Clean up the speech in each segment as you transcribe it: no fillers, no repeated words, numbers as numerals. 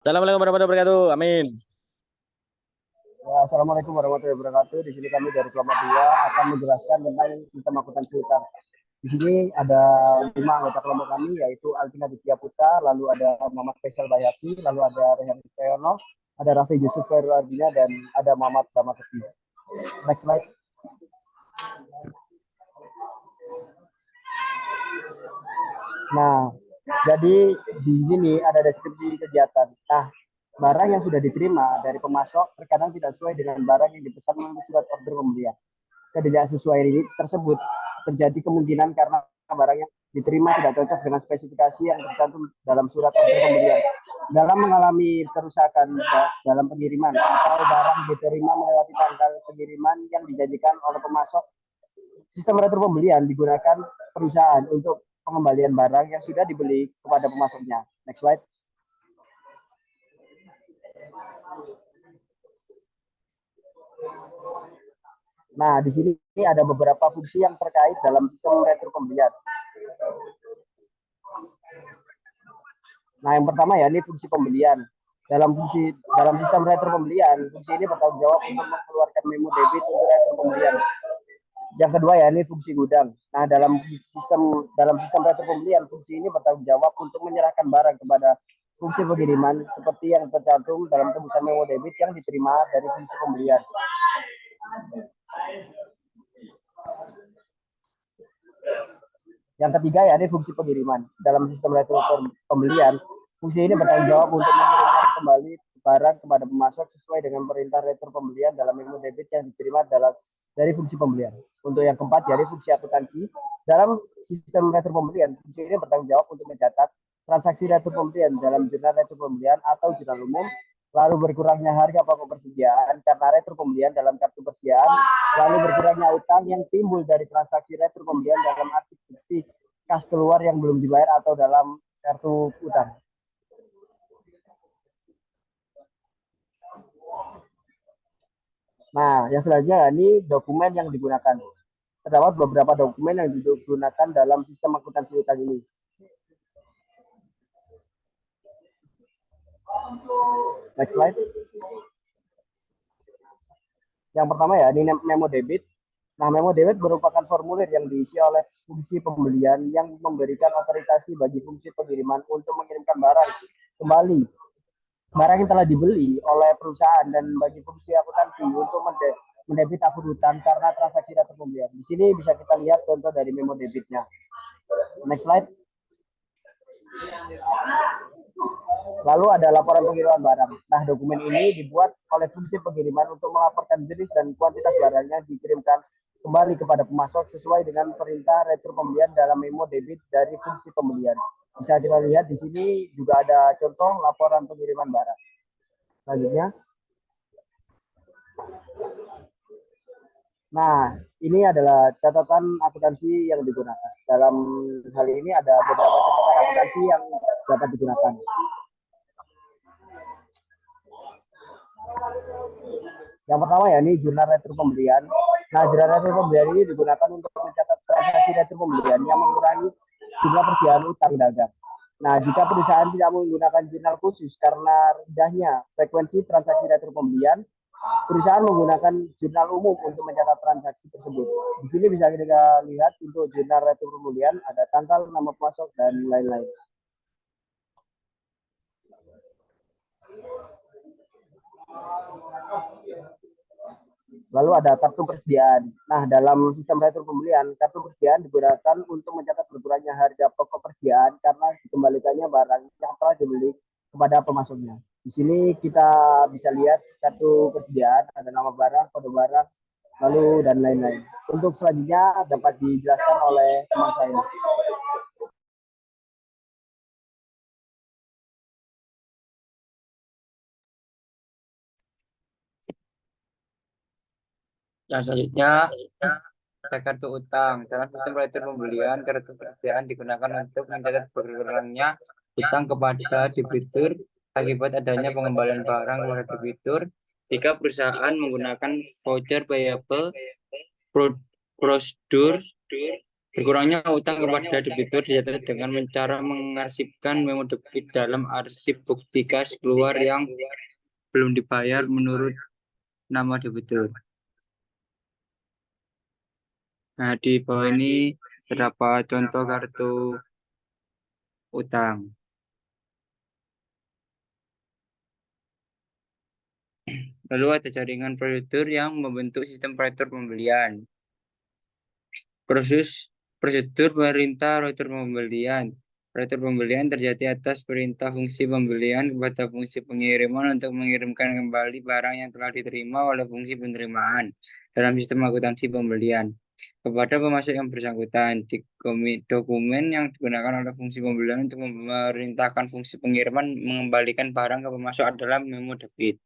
Assalamualaikum warahmatullahi wabarakatuh. Amin. Ya, Assalamualaikum warahmatullahi wabarakatuh. Di sini kami dari kelompok 2 akan menjelaskan tentang sistem akuntansi utang. Di sini ada 5 anggota kelompok kami, yaitu Alvina Ditya Putra, lalu ada Muhammad Faisal Bayati, lalu ada Rehan Teono, ada Raffi Yusuf Ferru Ardinya, dan ada Muhammad Damaseti. Next slide. Nah, jadi di sini ada deskripsi kegiatan. Nah, barang yang sudah diterima dari pemasok terkadang tidak sesuai dengan barang yang dipesan melalui surat order pembelian. Ketidaksesuaian ini tersebut terjadi kemungkinan karena barang yang diterima tidak cocok dengan spesifikasi yang tercantum dalam surat order pembelian. Dalam mengalami kerusakan dalam pengiriman atau barang diterima melewati tanggal pengiriman yang dijanjikan oleh pemasok, sistem retur pembelian digunakan perusahaan untuk pengembalian barang yang sudah dibeli kepada pemasoknya. Next slide. Nah, di sini ada beberapa fungsi yang terkait dalam sistem retur pembelian. Nah, yang pertama ya, ini fungsi pembelian. Dalam sistem retur pembelian, fungsi ini bertanggung jawab untuk mengeluarkan memo debit untuk retur pembelian. Yang kedua ya, ini fungsi gudang. Nah, dalam sistem retur pembelian, fungsi ini bertanggung jawab untuk menyerahkan barang kepada fungsi pengiriman seperti yang tercantum dalam tulisan memo debit yang diterima dari fungsi pembelian. Yang ketiga ya, ini fungsi pengiriman. Dalam sistem retur pembelian, fungsi ini bertanggung jawab untuk mengirimkan kembali barang kepada pemasok sesuai dengan perintah retur pembelian dalam memo debit yang diterima dari fungsi pembelian. Untuk yang keempat, jadi fungsi akuntansi. Dalam sistem retur pembelian, fungsi ini bertanggung jawab untuk mencatat transaksi retur pembelian dalam jurnal retur pembelian atau jurnal umum, lalu berkurangnya harga pokok persediaan karena retur pembelian dalam kartu persediaan, lalu berkurangnya utang yang timbul dari transaksi retur pembelian dalam arsip bukti kas keluar yang belum dibayar atau dalam kartu utang. Nah, yang selanjutnya ini dokumen yang digunakan. Terdapat beberapa dokumen yang digunakan dalam sistem akuntansi utang ini. Next slide. Yang pertama ya, ini memo debit. Nah, memo debit merupakan formulir yang diisi oleh fungsi pembelian yang memberikan otorisasi bagi fungsi pengiriman untuk mengirimkan barang kembali. Barang yang telah dibeli oleh perusahaan dan bagi fungsi akuntansi untuk mendebit akun utang karena transaksi data pembelian. Di sini bisa kita lihat contoh dari memo debitnya. Next slide. Lalu ada laporan pengiriman barang. Nah, dokumen ini dibuat oleh fungsi pengiriman untuk melaporkan jenis dan kuantitas barang yang dikirimkan kembali kepada pemasok sesuai dengan perintah retur pembelian dalam memo debit dari fungsi pembelian. Bisa kita lihat di sini juga ada contoh laporan pengiriman barang. Selanjutnya. Nah, ini adalah catatan akuntansi yang digunakan. Dalam hal ini ada beberapa catatan akuntansi yang dapat digunakan. Yang pertama ya, ini jurnal retur pembelian. Nah, jurnal retur pembelian ini digunakan untuk mencatat transaksi retur pembelian yang mengurangi jumlah persediaan utang dagang. Nah, jika perusahaan tidak menggunakan jurnal khusus karena rendahnya frekuensi transaksi retur pembelian, perusahaan menggunakan jurnal umum untuk mencatat transaksi tersebut. Di sini bisa kita lihat untuk jurnal retur pembelian ada tanggal, nama pemasok, dan lain-lain. Lalu ada kartu persediaan. Nah, dalam sistem retur pembelian, kartu persediaan digunakan untuk mencatat berkurangnya harga pokok persediaan karena dikembalikannya barang yang telah dibeli kepada pemasoknya. Di sini kita bisa lihat kartu persediaan, ada nama barang, kode barang, lalu dan lain-lain. Untuk selanjutnya dapat dijelaskan oleh teman saya. Yang selanjutnya ada kartu utang. Dalam sistem retur pembelian, kartu persediaan digunakan untuk mencatat berkurangnya utang kepada debitur akibat adanya pengembalian barang kepada debitur. Jika perusahaan menggunakan voucher payable prosedur Berkurangnya utang kepada debitur dicatat dengan cara mengarsipkan memo debit dalam arsip bukti kas keluar yang belum dibayar menurut nama debitur. Nah, di bawah ini terdapat contoh kartu utang. Lalu ada jaringan prosedur yang membentuk sistem prosedur pembelian. Prosedur perintah prosedur pembelian. Prosedur pembelian terjadi atas perintah fungsi pembelian kepada fungsi pengiriman untuk mengirimkan kembali barang yang telah diterima oleh fungsi penerimaan dalam sistem akuntansi pembelian kepada pemasok yang bersangkutan. Dokumen yang digunakan oleh fungsi pembelian untuk memerintahkan fungsi pengiriman mengembalikan barang ke pemasok adalah memo debit.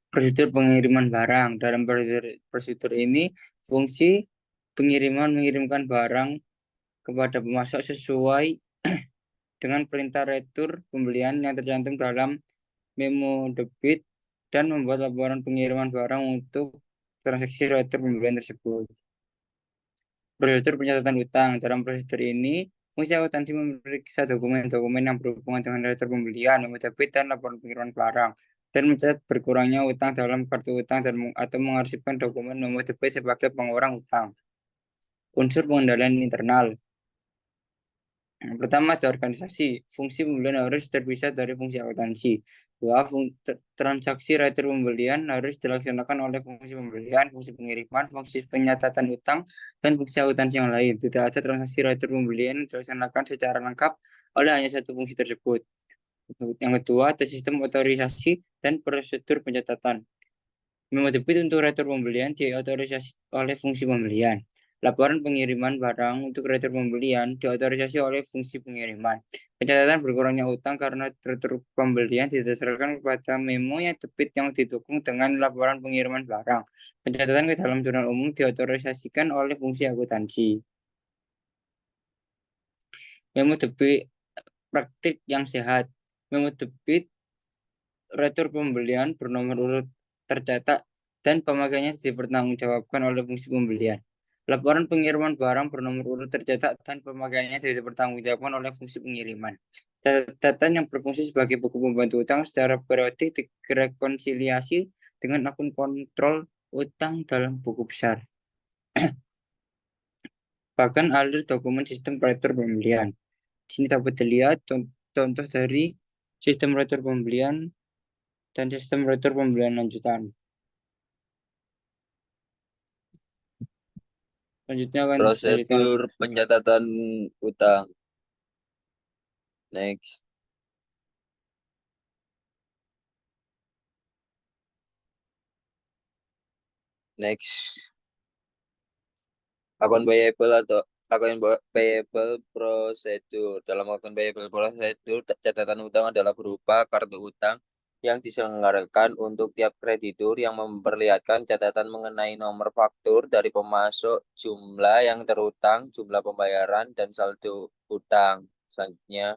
Prosedur pengiriman barang. Dalam prosedur ini, fungsi pengiriman mengirimkan barang kepada pemasok sesuai dengan perintah retur pembelian yang tercantum dalam memo debit dan membuat laporan pengiriman barang untuk transaksi retur pembelian tersebut. Prosedur pencatatan utang. Dalam prosedur ini, fungsi akuntansi memeriksa dokumen-dokumen yang berhubungan dengan retur pembelian, memo debit, dan laporan pengiriman barang, dan mencatat berkurangnya utang dalam kartu utang atau mengarsipkan dokumen memo debit sebagai pengurang utang. Unsur pengendalian internal. Yang pertama ada organisasi. Fungsi pembelian harus terpisah dari fungsi akuntansi. Dua, transaksi retur pembelian harus dilaksanakan oleh fungsi pembelian, fungsi pengiriman, fungsi penyatatan utang, dan fungsi akuntansi yang lain. Tidak ada transaksi retur pembelian yang dilaksanakan secara lengkap oleh hanya satu fungsi tersebut. Yang kedua, ada sistem otorisasi dan prosedur pencatatan. Memo debit untuk retur pembelian diotorisasi oleh fungsi pembelian. Laporan pengiriman barang untuk retur pembelian diotorisasi oleh fungsi pengiriman. Pencatatan berkurangnya utang karena retur pembelian didasarkan kepada memo yang debit yang didukung dengan laporan pengiriman barang. Pencatatan ke dalam jurnal umum diotorisasikan oleh fungsi akuntansi. Memo debit praktik yang sehat. Memo debit retur pembelian bernomor urut tercetak dan pemakaiannya dipertanggungjawabkan oleh fungsi pembelian. Laporan pengiriman barang bernomor urut tercetak dan pemakaiannya dipertanggungjawabkan oleh fungsi pengiriman. Catatan yang berfungsi sebagai buku pembantu utang secara periodik direkonsiliasi dengan akun kontrol utang dalam buku besar. Bahkan alir dokumen sistem retur pembelian. Sini dapat dilihat contoh dari sistem retur pembelian dan sistem retur pembelian lanjutan. Selanjutnya akan Prosedur pencatatan utang. Next. Akun payable atau akun payable prosedur. Dalam akun payable prosedur, catatan utang adalah berupa kartu utang yang diselenggarakan untuk tiap kreditur yang memperlihatkan catatan mengenai nomor faktur dari pemasok, jumlah yang terutang, jumlah pembayaran, dan saldo utang. Selanjutnya,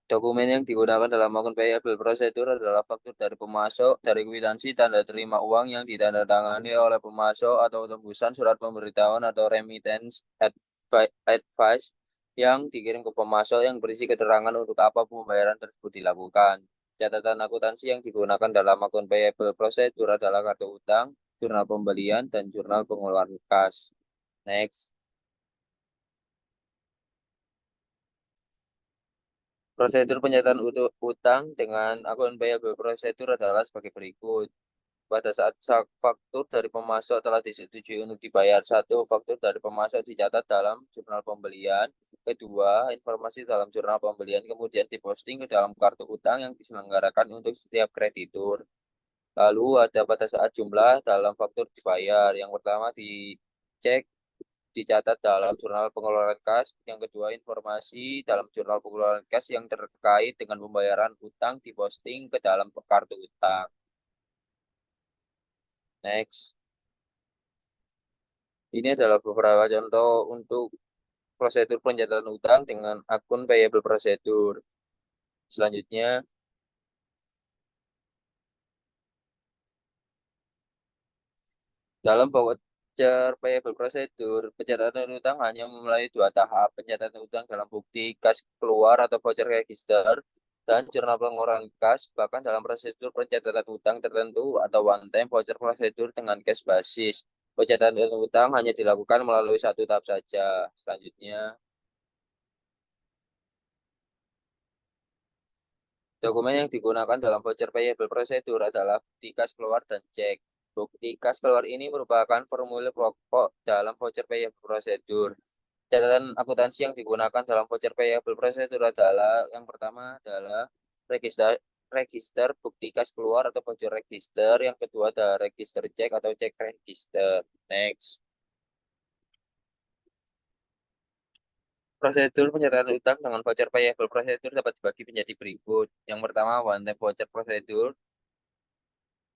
dokumen yang digunakan dalam akun payable prosedur adalah faktur dari pemasok, dari kwitansi tanda terima uang yang ditandatangani oleh pemasok, atau tembusan surat pemberitahuan atau remittance advice yang dikirim ke pemasok yang berisi keterangan untuk apa pembayaran tersebut dilakukan. Catatan akuntansi yang digunakan dalam akun payable prosedur adalah kartu utang, jurnal pembelian, dan jurnal pengeluaran kas. Next. Prosedur penyataan utang dengan akun payable prosedur adalah sebagai berikut. Pada saat faktur dari pemasok telah disetujui untuk dibayar, satu, faktur dari pemasok dicatat dalam jurnal pembelian. Kedua, informasi dalam jurnal pembelian kemudian diposting ke dalam kartu utang yang diselenggarakan untuk setiap kreditur. Lalu ada pada saat jumlah dalam faktur dibayar. Yang pertama dicek dicatat dalam jurnal pengeluaran kas. Yang kedua, informasi dalam jurnal pengeluaran kas yang terkait dengan pembayaran utang diposting ke dalam kartu utang. Next. Ini adalah beberapa contoh untuk prosedur pencatatan utang dengan akun payable prosedur. Selanjutnya, Dalam voucher payable prosedur, pencatatan utang hanya melalui dua tahap, pencatatan utang dalam bukti kas keluar atau voucher register, dan jurnal pengeluaran kas. Bahkan dalam prosedur pencatatan utang tertentu atau one time voucher prosedur dengan cash basis, pencatatan utang hanya dilakukan melalui satu tahap saja. Selanjutnya, dokumen yang digunakan dalam voucher payable prosedur adalah bukti kas keluar dan cek. Bukti kas keluar ini merupakan formulir pokok dalam voucher payable prosedur. Catatan akuntansi yang digunakan dalam voucher payable prosedur adalah yang pertama adalah register register bukti kas keluar atau voucher register, yang kedua adalah register cek atau cek register. Next. Prosedur penyertaan utang dengan voucher payable prosedur dapat dibagi menjadi berikut. Yang pertama, one time voucher prosedur.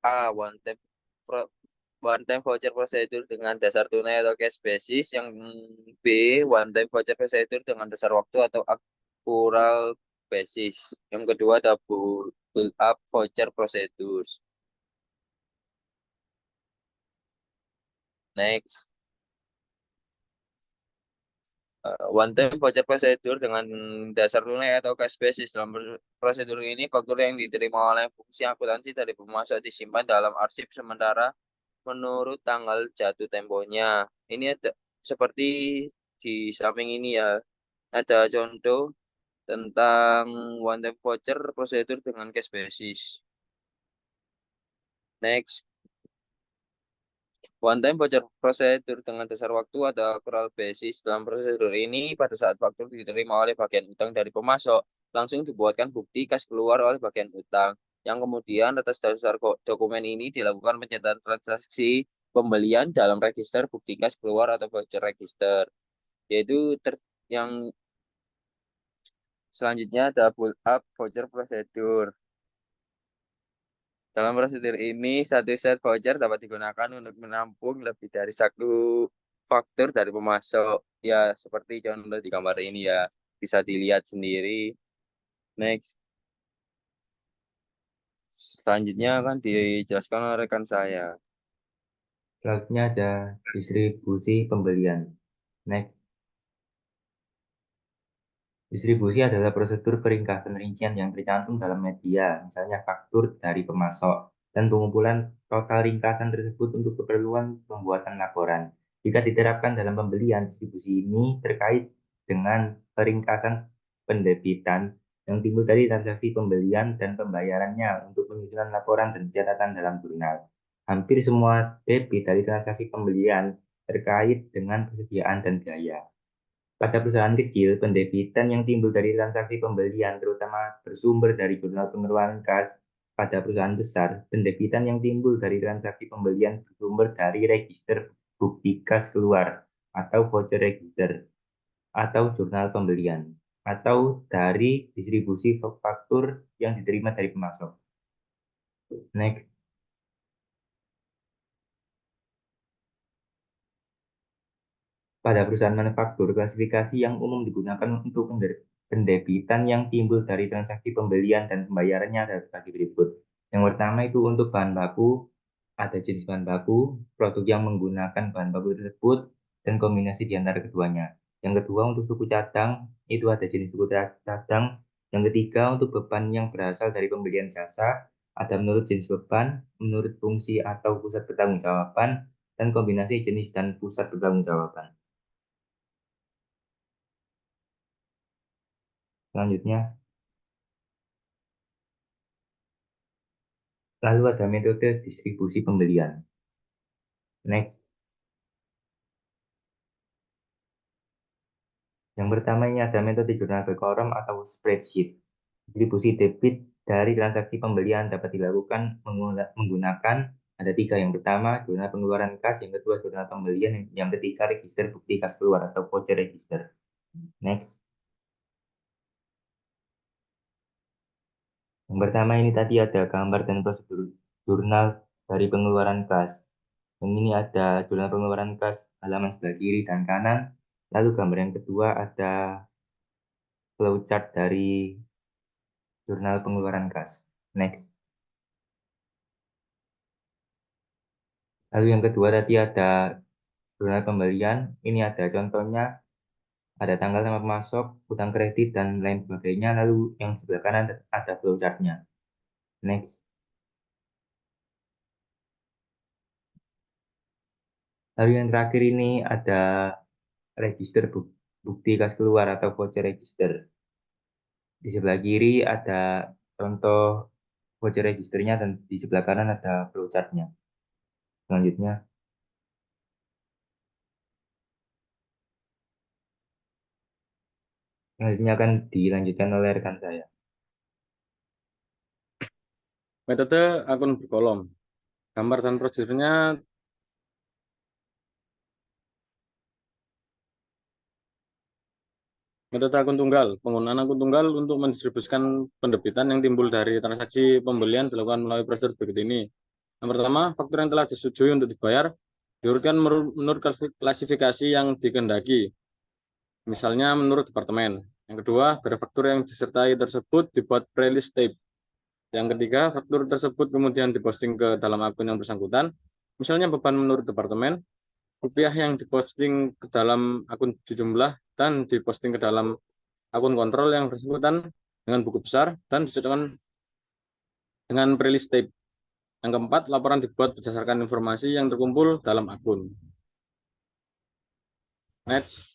A. One time voucher prosedur dengan dasar tunai atau cash basis. Yang B. One time voucher prosedur dengan dasar waktu atau accrual basis. Yang kedua ada build up voucher prosedur. Next. One time voucher prosedur dengan dasar tunai atau cash basis. Dalam prosedur ini, faktur yang diterima oleh fungsi akuntansi dari pemasok disimpan dalam arsip sementara menurut tanggal jatuh temponya. Ini ada seperti di samping ini ya. Ada contoh tentang one time voucher prosedur dengan cash basis. Next. One time voucher prosedur dengan dasar waktu ada accrual basis. Dalam prosedur ini, pada saat faktur diterima oleh bagian utang dari pemasok, langsung dibuatkan bukti kas keluar oleh bagian utang. Yang kemudian atas dasar dokumen ini dilakukan pencatatan transaksi pembelian dalam register bukti kas keluar atau voucher register. Yaitu yang selanjutnya ada pull up voucher prosedur. Dalam prosedur ini, satu set voucher dapat digunakan untuk menampung lebih dari satu faktur dari pemasok. Ya, seperti contoh di gambar ini ya. Bisa dilihat sendiri. Next. Selanjutnya akan dijelaskan oleh rekan saya. Selanjutnya ada distribusi pembelian. Next. Distribusi adalah prosedur peringkasan rincian yang tercantum dalam media, misalnya faktur dari pemasok, dan pengumpulan total ringkasan tersebut untuk keperluan pembuatan laporan. Jika diterapkan dalam pembelian, distribusi ini terkait dengan peringkasan pendebitan yang timbul dari transaksi pembelian dan pembayarannya untuk penyusunan laporan dan catatan dalam jurnal. Hampir semua debit dari transaksi pembelian terkait dengan persediaan dan biaya. Pada perusahaan kecil, pendebitan yang timbul dari transaksi pembelian terutama bersumber dari jurnal pengeluaran kas. Pada perusahaan besar, pendebitan yang timbul dari transaksi pembelian bersumber dari register bukti kas keluar atau voucher register atau jurnal pembelian atau dari distribusi faktur yang diterima dari pemasok. Next. Pada perusahaan manufaktur, klasifikasi yang umum digunakan untuk pendebitan yang timbul dari transaksi pembelian dan pembayarannya adalah sebagai berikut. Yang pertama itu untuk bahan baku, ada jenis bahan baku, produk yang menggunakan bahan baku tersebut, dan kombinasi di antara keduanya. Yang kedua untuk suku cadang, itu ada jenis suku cadang. Yang ketiga untuk beban yang berasal dari pembelian jasa, ada menurut jenis beban, menurut fungsi atau pusat pertanggungjawaban, dan kombinasi jenis dan pusat pertanggungjawaban. Selanjutnya, lalu ada metode distribusi pembelian. Next. Yang pertama ini ada metode jurnal decorum atau spreadsheet. Distribusi debit dari transaksi pembelian dapat dilakukan menggunakan ada tiga. Yang pertama, jurnal pengeluaran kas. Yang kedua, jurnal pembelian. Yang ketiga, register bukti kas keluar atau voucher register. Next. Yang pertama ini tadi ada gambar dan prosedur jurnal dari pengeluaran kas. Yang ini ada jurnal pengeluaran kas halaman sebelah kiri dan kanan. Lalu gambar yang kedua ada flowchart dari jurnal pengeluaran kas. Next. Lalu yang kedua tadi ada jurnal pembelian. Ini ada contohnya, ada tanggal sama pemasok, utang kredit, dan lain sebagainya. Lalu yang sebelah kanan ada flowchartnya. Next. Lalu yang terakhir ini ada register bukti kas keluar atau voucher register. Di sebelah kiri ada contoh voucher registernya dan di sebelah kanan ada flowchartnya. Selanjutnya, akan dilanjutkan oleh rekan saya. Metode akun berkolom. Gambar dan prosedurnya metode akun tunggal. Penggunaan akun tunggal untuk mendistribusikan pendebitan yang timbul dari transaksi pembelian dilakukan melalui prosedur berikut ini. Yang pertama, faktur yang telah disetujui untuk dibayar diurutkan menurut klasifikasi yang dikehendaki. Misalnya menurut departemen. Yang kedua, dari faktur yang disertai tersebut dibuat prelist tape. Yang ketiga, faktur tersebut kemudian diposting ke dalam akun yang bersangkutan. Misalnya beban menurut departemen, rupiah yang diposting ke dalam akun dijumlah dan diposting ke dalam akun kontrol yang bersangkutan dengan buku besar dan dicocokkan dengan prelist tape. Yang keempat, laporan dibuat berdasarkan informasi yang terkumpul dalam akun. Next.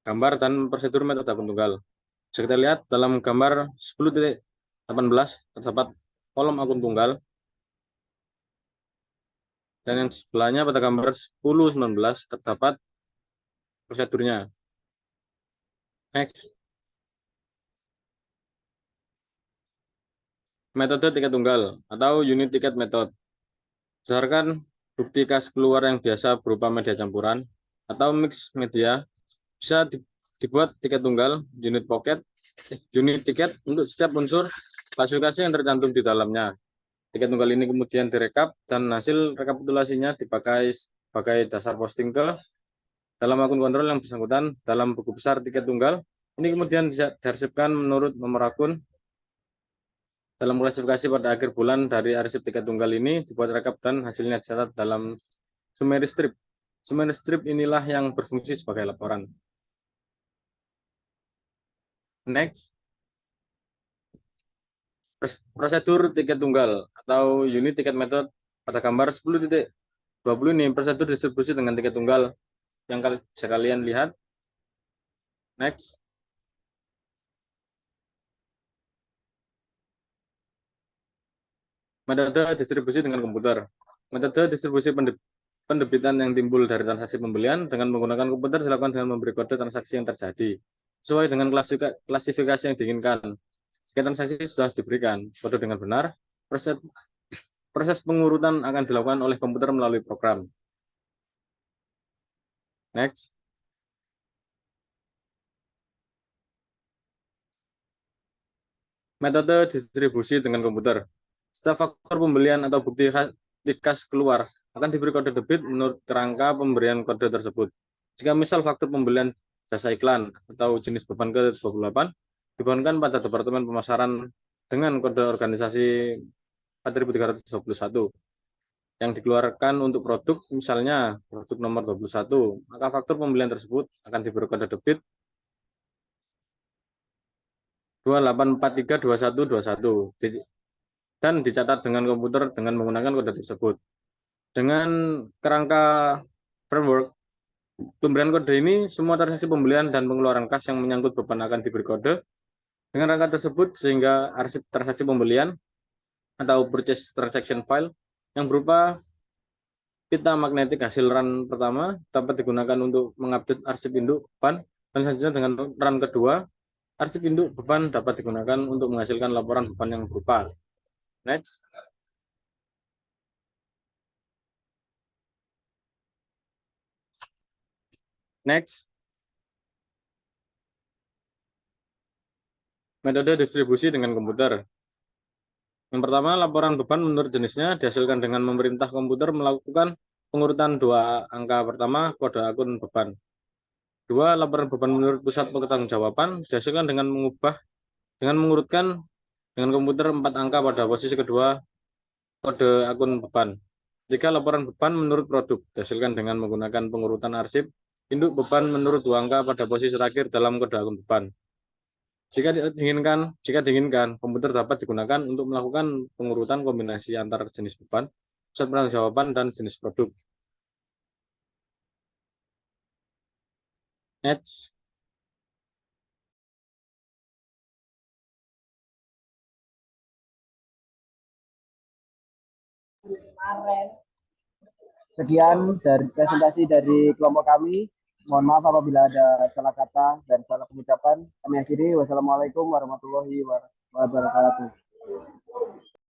Gambar dan prosedur metode akun tunggal. Bisa kita lihat dalam gambar 10.18 terdapat kolom akun tunggal. Dan yang sebelahnya pada gambar 10.19 terdapat prosedurnya. Next. Metode tiket tunggal atau unit tiket method. Berdasarkan bukti kas keluar yang biasa berupa media campuran atau mix media, bisa dibuat tiket tunggal, unit tiket untuk setiap unsur klasifikasi yang tercantum di dalamnya. Tiket tunggal ini kemudian direkap dan hasil rekapitulasinya dipakai sebagai dasar posting ke dalam akun kontrol yang bersangkutan dalam buku besar tiket tunggal. Ini kemudian diarsipkan menurut nomor akun dalam klasifikasi pada akhir bulan. Dari arsip tiket tunggal ini dibuat rekap dan hasilnya dicatat dalam summary strip. Summary strip inilah yang berfungsi sebagai laporan. Next. Prosedur tiket tunggal atau unit tiket method pada gambar 10.20 ini prosedur distribusi dengan tiket tunggal yang kalian lihat. Next. Metode distribusi dengan komputer. Metode distribusi pendebitan yang timbul dari transaksi pembelian dengan menggunakan komputer dilakukan dengan memberi kode transaksi yang terjadi sesuai dengan klasifikasi yang diinginkan. Jika transaksi sudah diberikan kode dengan benar, proses pengurutan akan dilakukan oleh komputer melalui program. Next. Metode distribusi dengan komputer. Setiap faktor pembelian atau bukti kas keluar akan diberi kode debit menurut kerangka pemberian kode tersebut. Jika misal faktur pembelian jasa iklan atau jenis beban ke-28 dibebankan pada Departemen Pemasaran dengan kode organisasi 4321 yang dikeluarkan untuk produk, misalnya produk nomor 21, maka faktur pembelian tersebut akan diberi kode debit 28432121 dan dicatat dengan komputer dengan menggunakan kode tersebut. Dengan kerangka framework pemberian kode ini, semua transaksi pembelian dan pengeluaran kas yang menyangkut beban akan diberi kode dengan rangka tersebut, sehingga arsip transaksi pembelian atau purchase transaction file yang berupa pita magnetik hasil run pertama dapat digunakan untuk mengupdate arsip induk beban, dan selanjutnya dengan run kedua, arsip induk beban dapat digunakan untuk menghasilkan laporan beban yang berupa. Next. Next. Metode distribusi dengan komputer. Yang pertama, laporan beban menurut jenisnya dihasilkan dengan memerintah komputer melakukan pengurutan dua angka pertama kode akun beban. Dua, laporan beban menurut pusat pertanggungjawaban dihasilkan dengan mengurutkan dengan komputer 4 angka pada posisi kedua kode akun beban. Ketika laporan beban menurut produk dihasilkan dengan menggunakan pengurutan arsip, induk beban menurut 2 angka pada posisi terakhir dalam kode akun beban. Jika diinginkan, komputer dapat digunakan untuk melakukan pengurutan kombinasi antar jenis beban, pusat pertanggungjawaban, dan jenis produk. Next. Sekian dari presentasi dari kelompok kami. Mohon maaf apabila ada salah kata dan salah pengucapan. Kami akhiri. Wassalamualaikum warahmatullahi wabarakatuh.